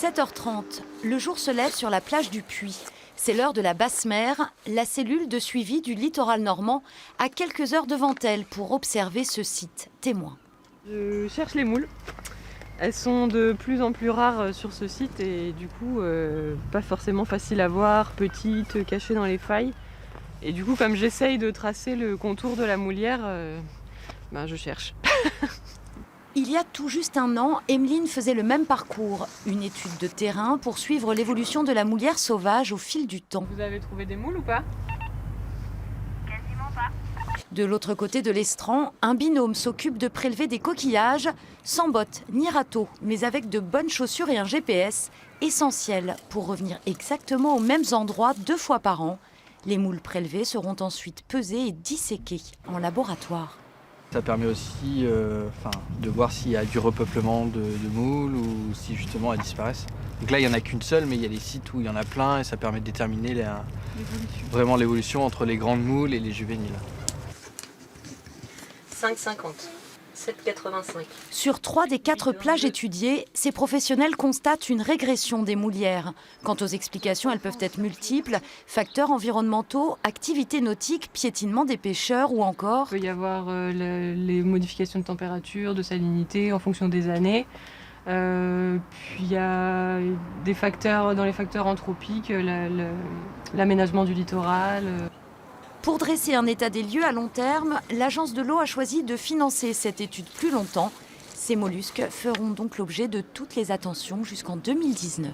7h30, le jour se lève sur la plage du Puy. C'est l'heure de la basse mer, la cellule de suivi du littoral normand a quelques heures devant elle pour observer ce site témoin. Je cherche les moules. Elles sont de plus en plus rares sur ce site et du coup pas forcément faciles à voir, petites, cachées dans les failles. Et du coup comme j'essaye de tracer le contour de la moulière, je cherche. Il y a tout juste un an, Emeline faisait le même parcours. Une étude de terrain pour suivre l'évolution de la moulière sauvage au fil du temps. Vous avez trouvé des moules ou pas? Quasiment pas. De l'autre côté de l'estran, un binôme s'occupe de prélever des coquillages, sans bottes ni râteau, mais avec de bonnes chaussures et un GPS, essentiel pour revenir exactement aux mêmes endroits 2 fois par an. Les moules prélevées seront ensuite pesées et disséquées en laboratoire. Ça permet aussi de voir s'il y a du repeuplement de moules ou si justement elles disparaissent. Donc là, il n'y en a qu'une seule, mais il y a des sites où il y en a plein et ça permet de déterminer vraiment l'évolution entre les grandes moules et les juvéniles. 5,50, 7,85. Sur 3 des 4 plages étudiées, ces professionnels constatent une régression des moulières. Quant aux explications, elles peuvent être multiples. Facteurs environnementaux, activités nautiques, piétinement des pêcheurs ou encore... Il peut y avoir les modifications de température, de salinité en fonction des années. Puis il y a des facteurs, dans les facteurs anthropiques, l'aménagement du littoral. Pour dresser un état des lieux à long terme, l'Agence de l'eau a choisi de financer cette étude plus longtemps. Ces mollusques feront donc l'objet de toutes les attentions jusqu'en 2019.